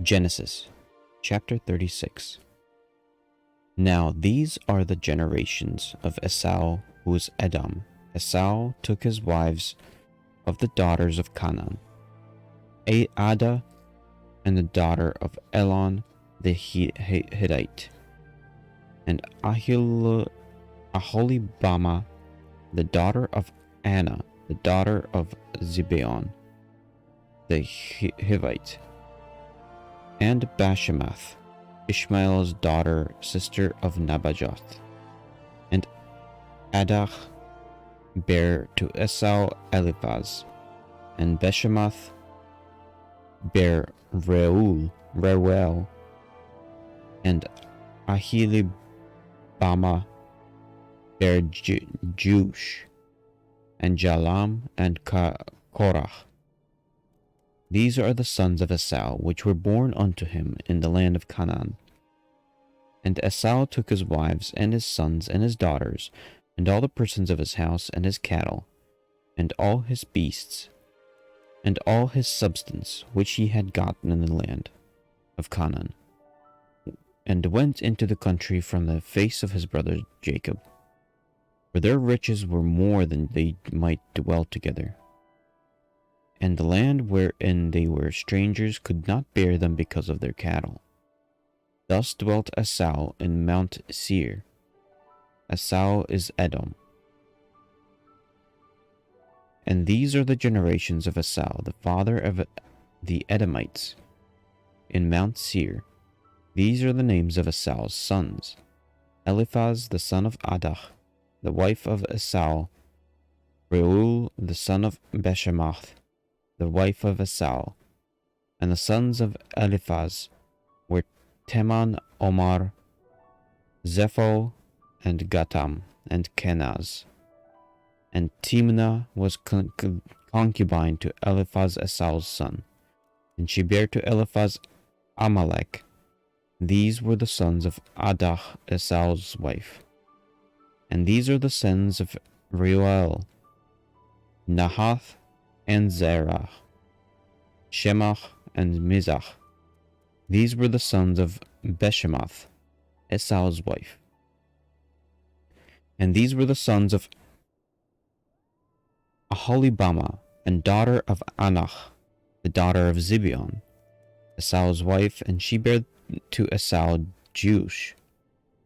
Genesis chapter 36. Now these are the generations of Esau, who is Edom. Esau took his wives of the daughters of Canaan, Ada, and the daughter of Elon the Hittite, and Aholibama, the daughter of Anna, the daughter of Zibeon the Hivite, and Bashemath, Ishmael's daughter, sister of Nabajoth. And Adach bare to Esau Eliphaz, and Bashemath bare Reuel, and Aholibama bare Jush, and Jalam, and Korah. These are the sons of Esau, which were born unto him in the land of Canaan. And Esau took his wives, and his sons, and his daughters, and all the persons of his house, and his cattle, and all his beasts, and all his substance, which he had gotten in the land of Canaan, and went into the country from the face of his brother Jacob, for their riches were more than they might dwell together. And the land wherein they were strangers could not bear them because of their cattle. Thus dwelt Esau in Mount Seir. Esau is Edom. And these are the generations of Esau, the father of the Edomites, in Mount Seir. These are the names of Esau's sons: Eliphaz the son of Adach, the wife of Esau; Reuel the son of Bashemath, the wife of Esau. And the sons of Eliphaz were Teman, Omar, Zepho, and Gatam, and Kenaz. And Timnah was concubine to Eliphaz, Esau's son, and she bare to Eliphaz Amalek. These were the sons of Adach, Esau's wife. And these are the sons of Reuel: Nahath, and Zerah, Shemach, and Mizach. These were the sons of Beshemath, Esau's wife. And these were the sons of Aholibama, and daughter of Anach, the daughter of Zibeon, Esau's wife, and she bare to Esau Jush,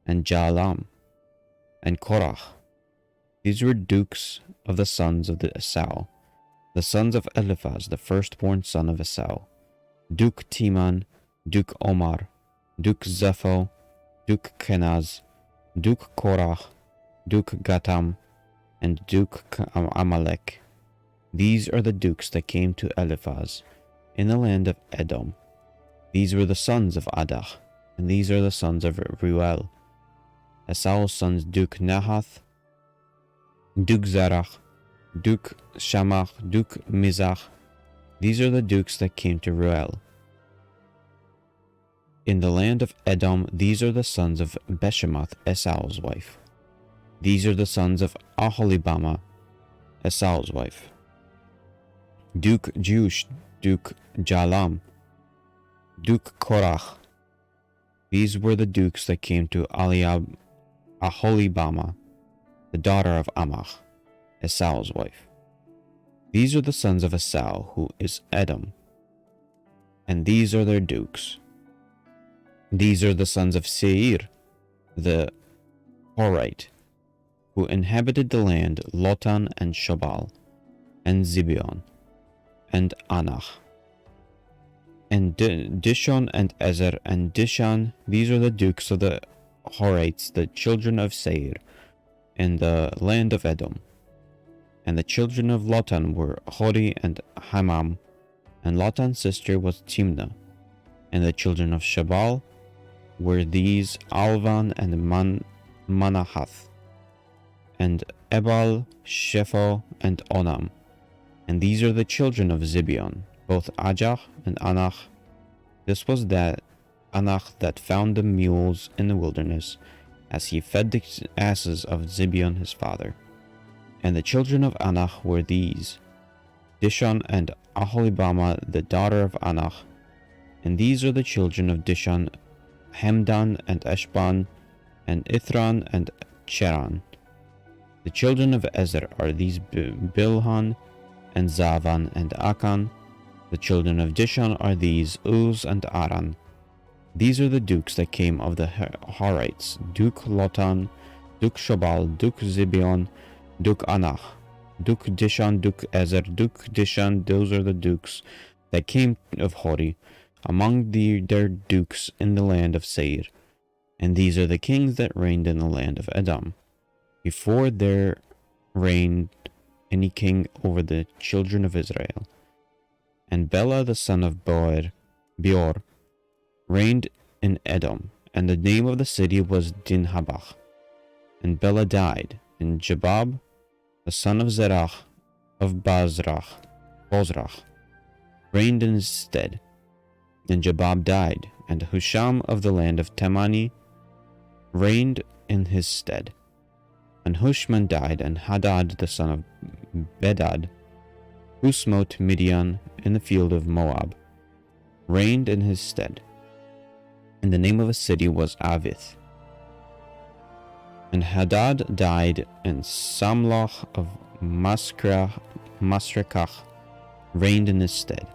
and Jalam, and Korah. These were dukes of the sons of Esau, the sons of Eliphaz, the firstborn son of Esau: Duke Teman, Duke Omar, Duke Zepho, Duke Kenaz, Duke Korah, Duke Gatam, and Duke Amalek. These are the dukes that came to Eliphaz in the land of Edom. These were the sons of Adach, and these are the sons of Reuel: Esau's sons, Duke Nahath, Duke Zerach, Duke Shamach, Duke Mizach. These are the dukes that came to Reuel in the land of Edom. These are the sons of Beshemath, Esau's wife. These are the sons of Aholibama, Esau's wife: Duke Jush, Duke Jalam, Duke Korah. These were the dukes that came to Aholibama, the daughter of Amach, Esau's wife. These are the sons of Esau, who is Edom, and these are their dukes. These are the sons of Seir, the Horite, who inhabited the land: Lotan, and Shobal, and Zibeon, and Anach, and Dishon, and Ezer, and Dishan. These are the dukes of the Horites, the children of Seir, in the land of Edom. And the children of Lotan were Hori and Hamam, and Lotan's sister was Timnah. And the children of Shobal were these: Alvan, and Manahath, and Ebal, Shepho, and Onam. And these are the children of Zibeon, both Ajah and Anach. This was that Anach that found the mules in the wilderness, as he fed the asses of Zibeon his father. And the children of Anach were these: Dishon, and Aholibama, the daughter of Anach, And these are the children of Dishan, Hamdan, and Eshban, and Ithran, and Cheran. The children of Ezer are these Bilhan, and Zavan, and Akan. The children of Dishan are these Uz and Aran. These are the dukes that came of the Horites: Duke Lotan, Duke Shobal, Duke Zibeon, Duke Anach, Duke Dishan, Duke Ezer, Duke Dishan. Those are the dukes that came of Hori, among their dukes in the land of Seir. And these are the kings that reigned in the land of Edom, before there reigned any king over the children of Israel. And Bela the son of Beor reigned in Edom, and the name of the city was Dinhabach. And Bela died, and Jabab the son of Zerach of Bozrach reigned in his stead. And Jabab died, and Husham of the land of Temani reigned in his stead. And Hushman died, and Hadad the son of Bedad, who smote Midian in the field of Moab, reigned in his stead. And the name of a city was Avith. And Hadad died, and Samloch of Masrekach reigned in his stead.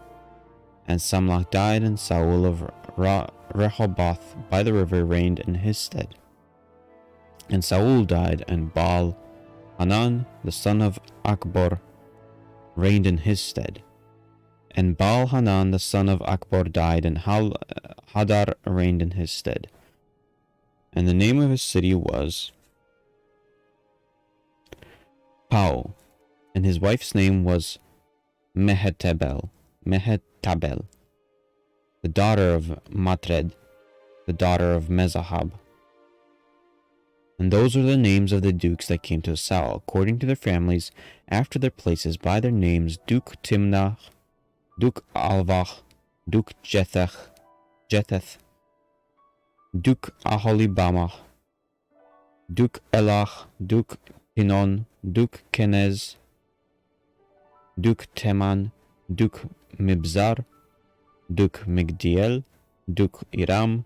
And Samloch died, and Saul of Rehoboth by the river reigned in his stead. And Saul died, and Baal Hanan the son of Akbor reigned in his stead. And Baal Hanan the son of Akbor died, and Hadar reigned in his stead. And the name of his city was Pau, and his wife's name was Mehetabel, the daughter of Matred, the daughter of Mezahab. And those are the names of the dukes that came to Saul, according to their families, after their places, by their names: Duke Timnah, Duke Alvach, Duke Jetheth, Duke Aholibamah, Duke Elach, Duke Pinon, Duke Kenez, Duke Teman, Duke Mibzar, Duke Migdiel, Duke Iram.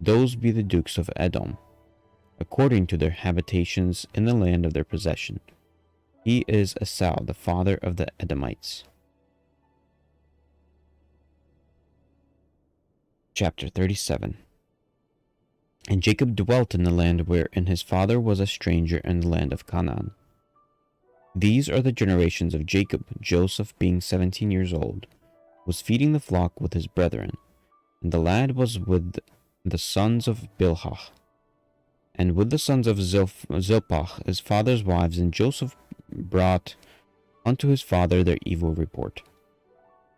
Those be the dukes of Edom, according to their habitations in the land of their possession. He is Esau, the father of the Edomites. Chapter 37. And Jacob dwelt in the land wherein his father was a stranger, in the land of Canaan. These are the generations of Jacob. Joseph, being 17 years old, was feeding the flock with his brethren, and the lad was with the sons of Bilhah, and with the sons of Zilpah, his father's wives. And Joseph brought unto his father their evil report.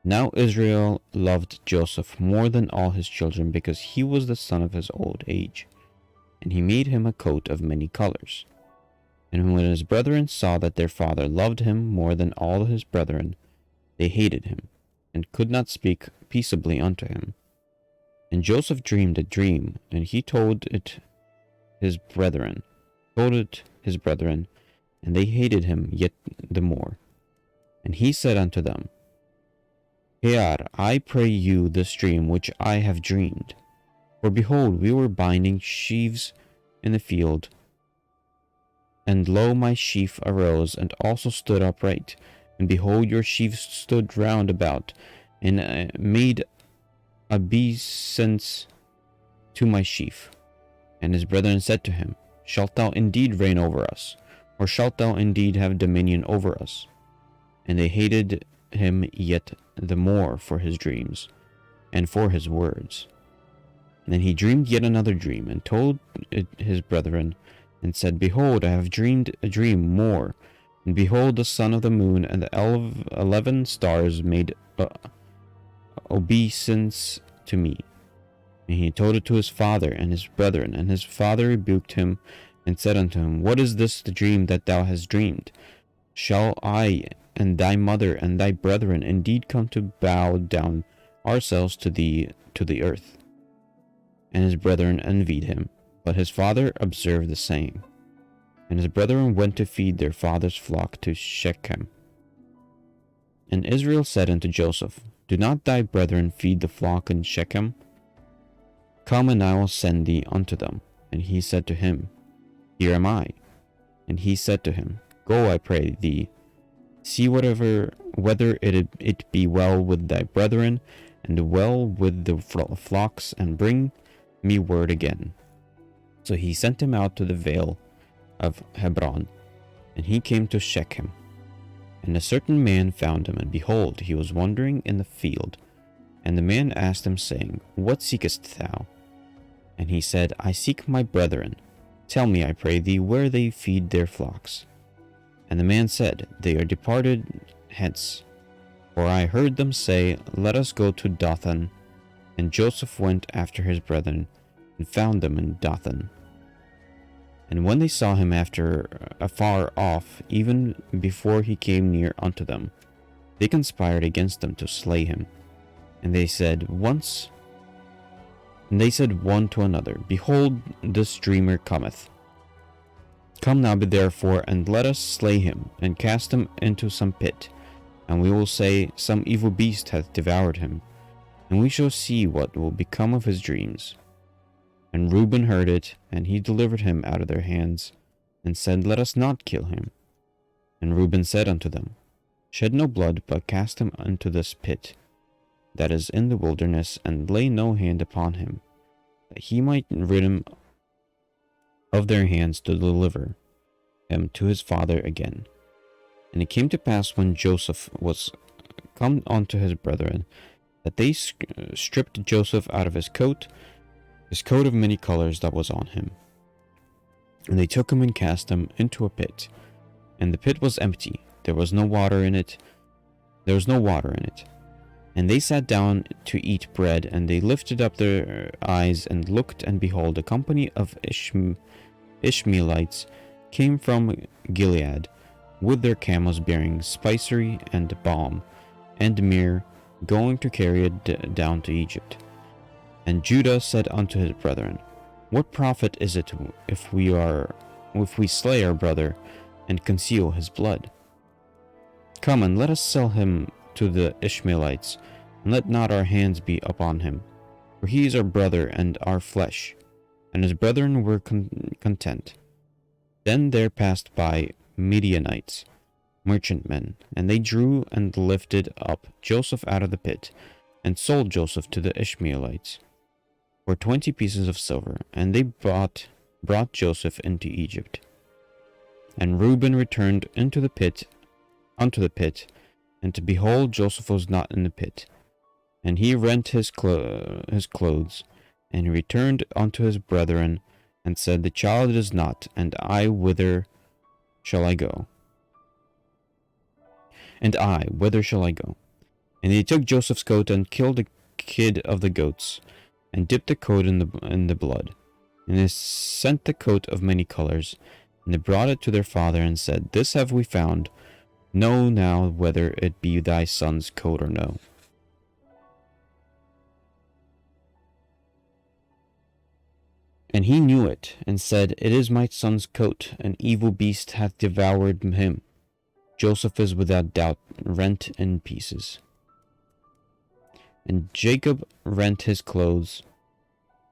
Now Israel loved Joseph more than all his children, because he was the son of his old age, and he made him a coat of many colors. And when his brethren saw that their father loved him more than all his brethren, they hated him, and could not speak peaceably unto him. And Joseph dreamed a dream, and he told it his brethren, and they hated him yet the more. And he said unto them, Hear, I pray you, this dream which I have dreamed. For behold, we were binding sheaves in the field, and lo, my sheaf arose, and also stood upright. And behold, your sheaves stood round about, and made obeisance to my sheaf. And his brethren said to him, Shalt thou indeed reign over us, or shalt thou indeed have dominion over us? And they hated him yet the more for his dreams, and for his words. And then he dreamed yet another dream, and told it his brethren, and said, Behold, I have dreamed a dream more. And behold, the sun of the moon and the 11 stars made obeisance to me. And he told it to his father and his brethren, and his father rebuked him, and said unto him, What is this the dream that thou hast dreamed? Shall I and thy mother and thy brethren indeed come to bow down ourselves to the earth? And his brethren envied him, but his father observed the same. And his brethren went to feed their father's flock to Shechem. And Israel said unto Joseph, Do not thy brethren feed the flock in Shechem? Come, and I will send thee unto them. And he said to him, Here am I. And he said to him, Go, I pray thee, see whether it be well with thy brethren, and well with the flocks, and bring me word again. So he sent him out to the vale of Hebron, and he came to Shechem. And a certain man found him, and behold, he was wandering in the field. And the man asked him, saying, What seekest thou? And he said, I seek my brethren. Tell me, I pray thee, where they feed their flocks. And the man said, They are departed hence. For I heard them say, Let us go to Dothan. And Joseph went after his brethren, and found them in Dothan. And when they saw him afar off, even before he came near unto them, they conspired against him to slay him. And they said one to another, Behold, this dreamer cometh. Come now therefore, and let us slay him, and cast him into some pit. And we will say, Some evil beast hath devoured him, and we shall see what will become of his dreams. And Reuben heard it, and he delivered him out of their hands, and said, Let us not kill him. And Reuben said unto them, Shed no blood, but cast him into this pit that is in the wilderness, and lay no hand upon him, that he might rid him of their hands to deliver him to his father again. And it came to pass, when Joseph was come unto his brethren, that they stripped Joseph out of his coat of many colors that was on him. And they took him and cast him into a pit. And the pit was empty, there was no water in it. And they sat down to eat bread, and they lifted up their eyes and looked, and behold, a company of Ishmaelites came from Gilead, with their camels bearing spicery and balm and myrrh, going to carry it down to Egypt. And Judah said unto his brethren, What profit is it if we slay our brother and conceal his blood? Come, and let us sell him to the Ishmaelites, and let not our hands be upon him, for he is our brother and our flesh. And his brethren were content. Then there passed by Midianites, merchantmen, and they drew and lifted up Joseph out of the pit, and sold Joseph to the Ishmaelites for 20 pieces of silver, and they brought Joseph into Egypt. And Reuben returned unto the pit, and to behold, Joseph was not in the pit. And he rent his clothes, and he returned unto his brethren, and said, The child is not, and whither shall I go? And whither shall I go? And they took Joseph's coat, and killed a kid of the goats, and dipped the coat in the blood. And they sent the coat of many colors, and they brought it to their father, and said, This have we found. Know now whether it be thy son's coat or no. And he knew it, and said, It is my son's coat. An evil beast hath devoured him. Joseph is without doubt rent in pieces. And Jacob rent his clothes,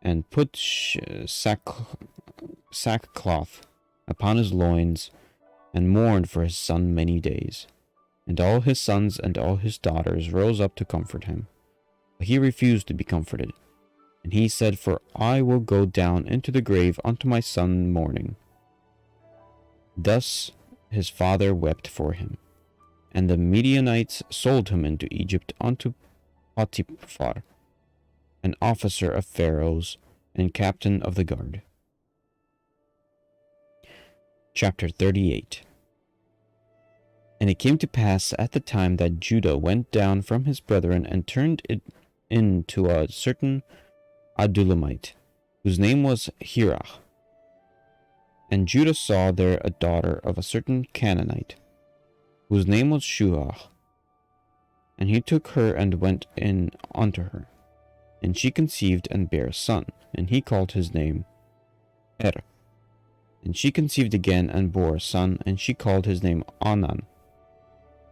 and put sackcloth upon his loins, and mourned for his son many days. And all his sons and all his daughters rose up to comfort him. But he refused to be comforted. And he said, For I will go down into the grave unto my son mourning. Thus his father wept for him. And the Midianites sold him into Egypt unto Potiphar, an officer of Pharaoh's and captain of the guard. Chapter 38. And it came to pass at the time that Judah went down from his brethren, and turned it into a certain Adulamite, whose name was Hirah. And Judah saw there a daughter of a certain Canaanite, whose name was Shuah. And he took her and went in unto her. And she conceived and bare a son, and he called his name Er. And she conceived again and bore a son, and she called his name Onan.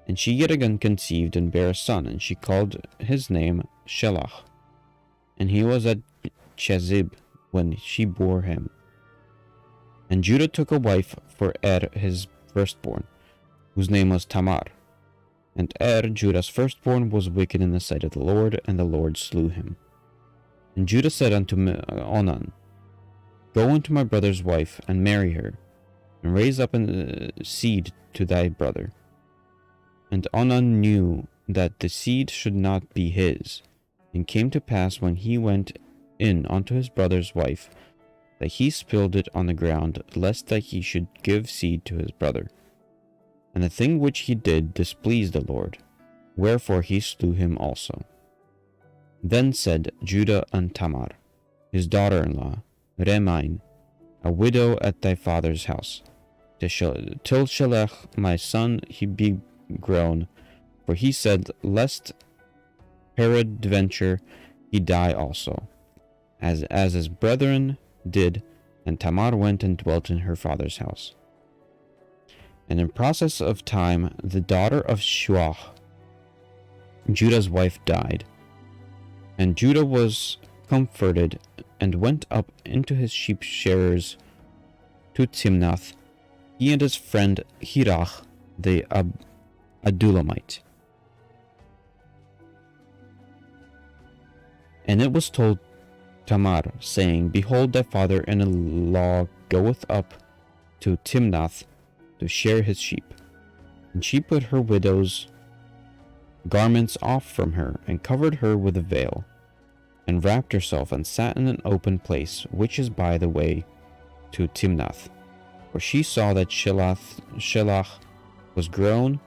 And she yet again conceived and bare a son, and she called his name Shelah. And he was at Chezib when she bore him. And Judah took a wife for his firstborn, whose name was Tamar. And Judah's firstborn, was wicked in the sight of the Lord, and the Lord slew him. And Judah said unto Onan, Go unto my brother's wife, and marry her, and raise up a seed to thy brother. And Onan knew that the seed should not be his. And came to pass, when he went in unto his brother's wife, that he spilled it on the ground, lest that he should give seed to his brother. And the thing which he did displeased the Lord, wherefore he slew him also. Then said Judah unto Tamar, his daughter-in-law, Remain, a widow at thy father's house, till Shelah my son he be grown, for he said, Lest peradventure he die also, as his brethren did. And Tamar went and dwelt in her father's house. And in process of time, the daughter of Shuah, Judah's wife, died. And Judah was comforted, and went up into his sheep shearers to Timnath, he and his friend Hirach the Adulamite. And it was told Tamar, saying, Behold, thy father-in-law goeth up to Timnath to shear his sheep. And she put her widow's garments off from her, and covered her with a veil, and wrapped herself, and sat in an open place, which is by the way to Timnath. For she saw that Shelah was grown,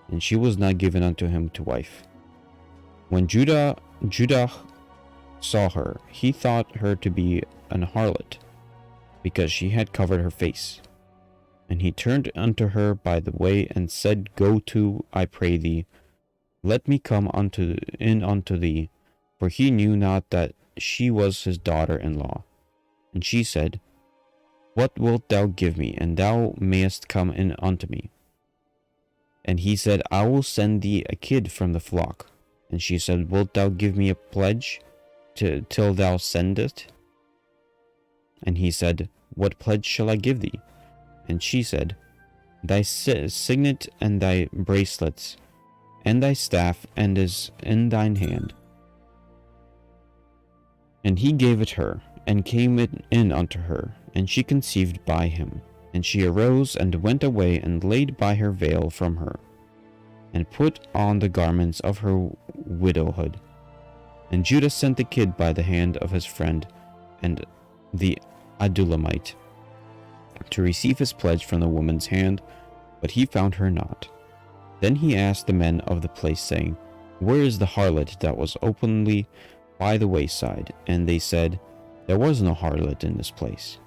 and she was not given unto him to wife. When Judah saw her, he thought her to be an harlot, because she had covered her face. And he turned unto her by the way, and said, Go to, I pray thee, let me come in unto thee. For he knew not that she was his daughter-in-law. And she said, What wilt thou give me, and thou mayest come in unto me? And he said, I will send thee a kid from the flock. And she said, Wilt thou give me a pledge till thou send it? And he said, What pledge shall I give thee? And she said, Thy signet and thy bracelets, and thy staff, and is in thine hand. And he gave it her, and came in unto her, and she conceived by him. And she arose, and went away, and laid by her veil from her, and put on the garments of her widowhood. And Judah sent the kid by the hand of his friend, and the Adulamite, to receive his pledge from the woman's hand, but he found her not. Then he asked the men of the place, saying, Where is the harlot that was openly by the wayside? And they said, There was no harlot in this place.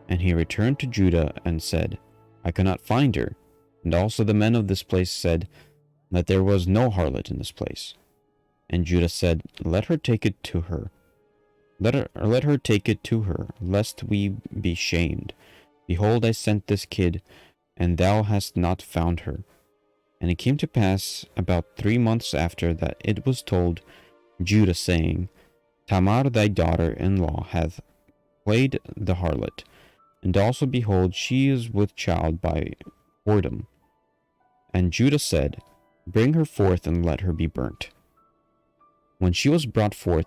And he returned to Judah and said, I cannot find her. And also the men of this place said that there was no harlot in this place. And Judah said, Let her take it to her. Let her take it to her, lest we be shamed. Behold, I sent this kid, and thou hast not found her. And it came to pass about 3 months after that it was told Judah, saying, Tamar thy daughter-in-law hath played the harlot, and also behold, she is with child by whoredom. And Judah said, Bring her forth, and let her be burnt. When she was brought forth,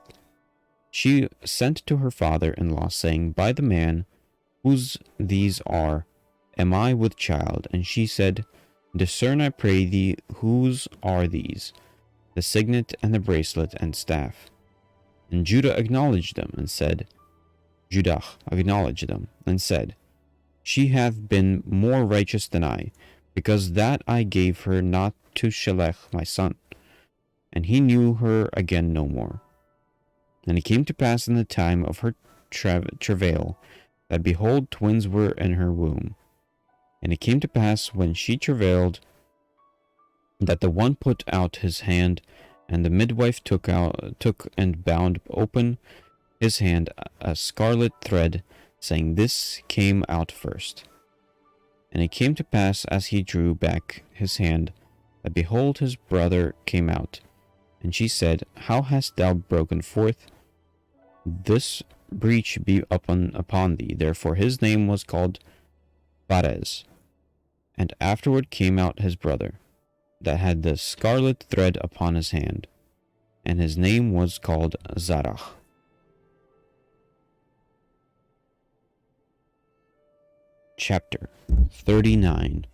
she sent to her father-in-law, saying, By the man whose these are, am I with child? And she said, Discern, I pray thee, whose are these, the signet and the bracelet and staff. And Judah acknowledged them, and said, Judah acknowledged them, and said, She hath been more righteous than I, because that I gave her not to Shelah my son. And he knew her again no more. And it came to pass in the time of her travail, that behold, twins were in her womb. And it came to pass when she travailed, that the one put out his hand, and the midwife took and bound open his hand a scarlet thread, saying, This came out first. And it came to pass, as he drew back his hand, that behold his brother came out. And she said, How hast thou broken forth? This breach be upon thee. Therefore his name was called Pharez. And afterward came out his brother, that had the scarlet thread upon his hand, and his name was called Zarah. Chapter 39.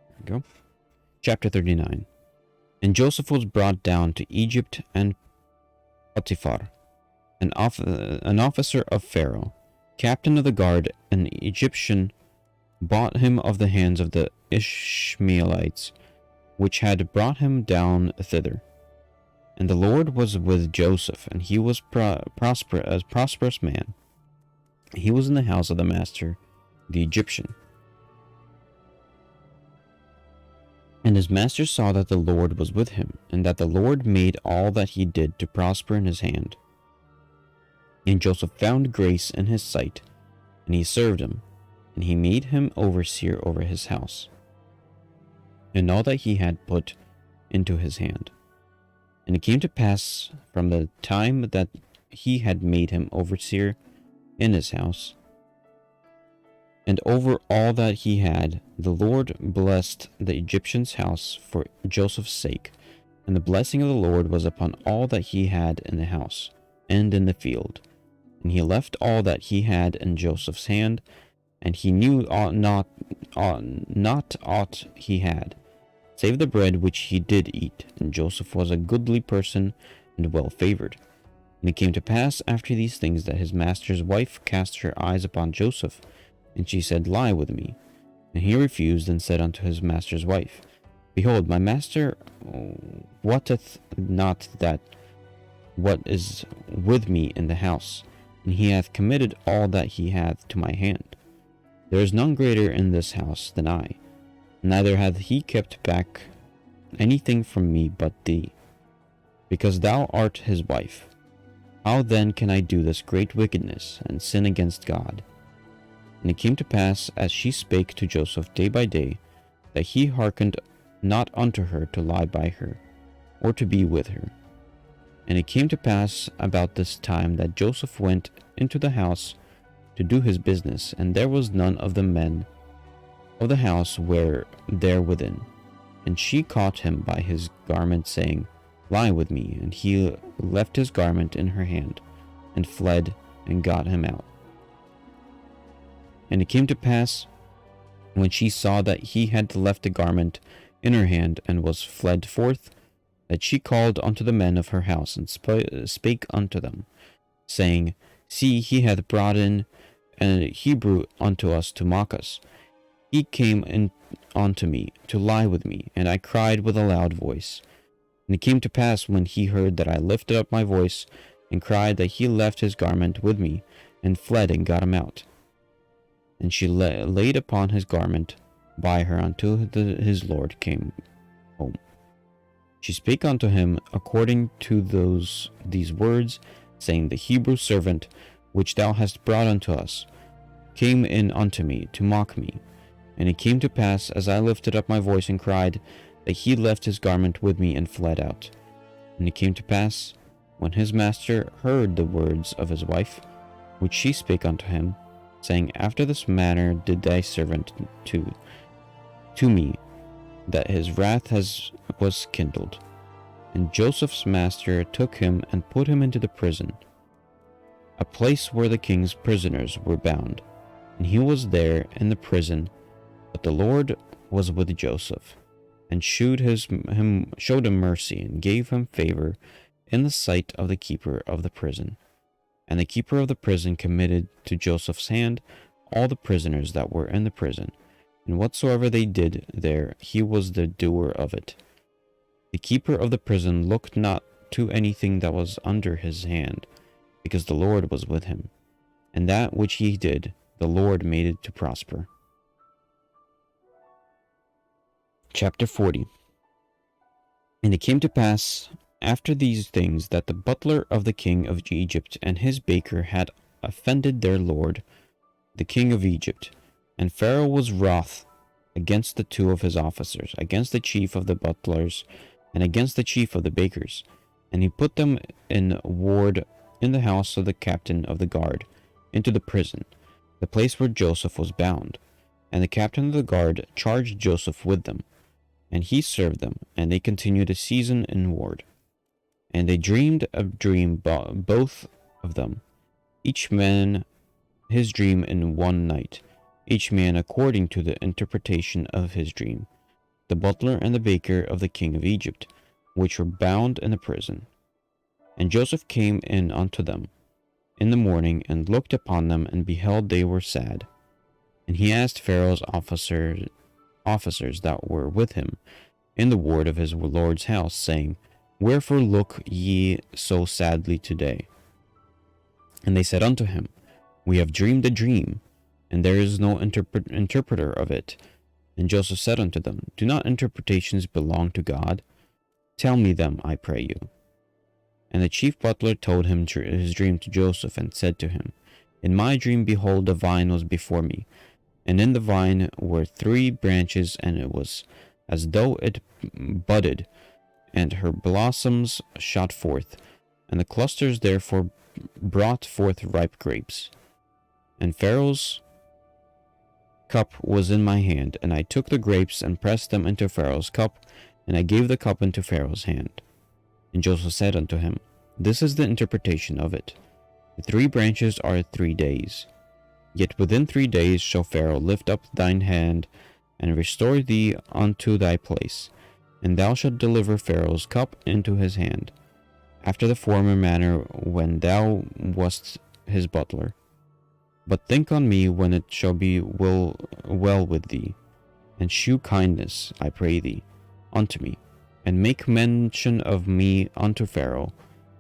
There we go. Chapter 39. And Joseph was brought down to Egypt, and Potiphar, an officer of Pharaoh, captain of the guard, an Egyptian, bought him of the hands of the Ishmaelites, which had brought him down thither. And the Lord was with Joseph, and he was a prosperous man. He was in the house of the master, the Egyptian. And his master saw that the Lord was with him, and that the Lord made all that he did to prosper in his hand. And Joseph found grace in his sight, and he served him, and he made him overseer over his house, and all that he had put into his hand. And it came to pass from the time that he had made him overseer in his house, and over all that he had, the Lord blessed the Egyptian's house for Joseph's sake, and the blessing of the Lord was upon all that he had in the house and in the field. And he left all that he had in Joseph's hand, and he knew not aught he had, save the bread which he did eat. And Joseph was a goodly person and well favored. And it came to pass after these things that his master's wife cast her eyes upon Joseph, and she said, Lie with me. And he refused, and said unto his master's wife, Behold, my master wotteth not that what is with me in the house, and he hath committed all that he hath to my hand. There is none greater in this house than I, neither hath he kept back anything from me but thee, because thou art his wife. How then can I do this great wickedness, and sin against God? And it came to pass, as she spake to Joseph day by day, that he hearkened not unto her to lie by her, or to be with her. And it came to pass about this time that Joseph went into the house to do his business, and there was none of the men of the house were there within. And she caught him by his garment, saying, Lie with me. And he left his garment in her hand, and fled, and got him out. And it came to pass, when she saw that he had left the garment in her hand, and was fled forth, that she called unto the men of her house, and spake unto them, saying, See, he hath brought in a Hebrew unto us to mock us. He came in unto me to lie with me, and I cried with a loud voice. And it came to pass, when he heard that I lifted up my voice and cried, that he left his garment with me, and fled, and got him out. And she laid upon his garment by her until his Lord came home. She spake unto him according to these words, saying, The Hebrew servant which thou hast brought unto us came in unto me to mock me. And it came to pass, as I lifted up my voice and cried, that he left his garment with me and fled out. And it came to pass, when his master heard the words of his wife, which she spake unto him, saying, After this manner did thy servant to me, that his wrath was kindled. And Joseph's master took him and put him into the prison, a place where the king's prisoners were bound. And he was there in the prison, but the Lord was with Joseph, and showed him mercy, and gave him favor in the sight of the keeper of the prison. And the keeper of the prison committed to Joseph's hand all the prisoners that were in the prison, and whatsoever they did there, he was the doer of it. The keeper of the prison looked not to anything that was under his hand, because the Lord was with him, and that which he did, the Lord made it to prosper. Chapter 40. And it came to pass after these things that the butler of the king of Egypt and his baker had offended their lord, the king of Egypt. And Pharaoh was wroth against the two of his officers, against the chief of the butlers, and against the chief of the bakers. And he put them in ward in the house of the captain of the guard, into the prison, the place where Joseph was bound. And the captain of the guard charged Joseph with them. And he served them, and they continued a season in ward. And they dreamed a dream, both of them, each man his dream in one night, each man according to the interpretation of his dream, the butler and the baker of the king of Egypt, which were bound in the prison. And Joseph came in unto them in the morning, and looked upon them, and beheld they were sad. And he asked Pharaoh's officers that were with him in the ward of his lord's house, saying, Wherefore look ye so sadly today? And they said unto him, We have dreamed a dream, and there is no interpreter of it. And Joseph said unto them, Do not interpretations belong to God? Tell me them, I pray you. And the chief butler told him his dream to Joseph, and said to him, In my dream, behold, a vine was before me, and in the vine were 3 branches, and it was as though it budded, and her blossoms shot forth, and the clusters therefore brought forth ripe grapes. And Pharaoh's cup was in my hand, and I took the grapes and pressed them into Pharaoh's cup, and I gave the cup into Pharaoh's hand. And Joseph said unto him, This is the interpretation of it. The 3 branches are 3 days. Yet within 3 days shall Pharaoh lift up thine hand, and restore thee unto thy place, and thou shalt deliver Pharaoh's cup into his hand, after the former manner when thou wast his butler. But think on me when it shall be well with thee, and shew kindness, I pray thee, unto me, and make mention of me unto Pharaoh,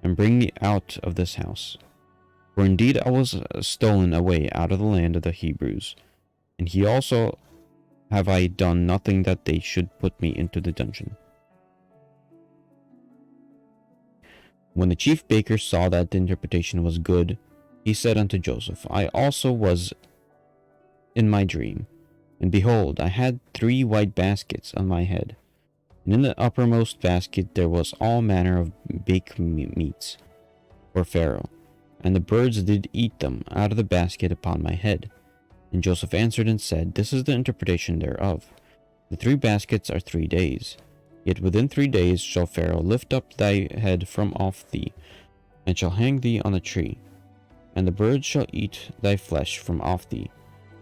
and bring me out of this house. For indeed I was stolen away out of the land of the Hebrews, and he also have I done nothing that they should put me into the dungeon. When the chief baker saw that the interpretation was good, he said unto Joseph, I also was in my dream, and behold, I had 3 white baskets on my head, and in the uppermost basket there was all manner of baked meats for Pharaoh, and the birds did eat them out of the basket upon my head. And Joseph answered and said, This is the interpretation thereof. The 3 baskets are 3 days. Yet within 3 days shall Pharaoh lift up thy head from off thee, and shall hang thee on a tree, and the birds shall eat thy flesh from off thee.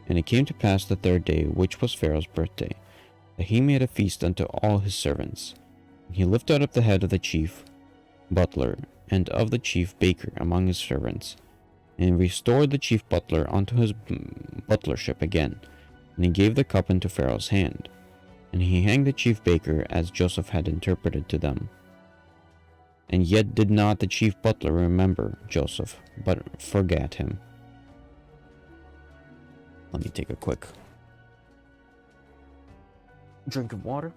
And it came to pass the 3rd day, which was Pharaoh's birthday, that he made a feast unto all his servants. And he lifted up the head of the chief butler and of the chief baker among his servants, and restored the chief butler unto his butlership again. And he gave the cup into Pharaoh's hand. And he hanged the chief baker as Joseph had interpreted to them. And yet did not the chief butler remember Joseph, but forgat him. Let me take a quick drink of water.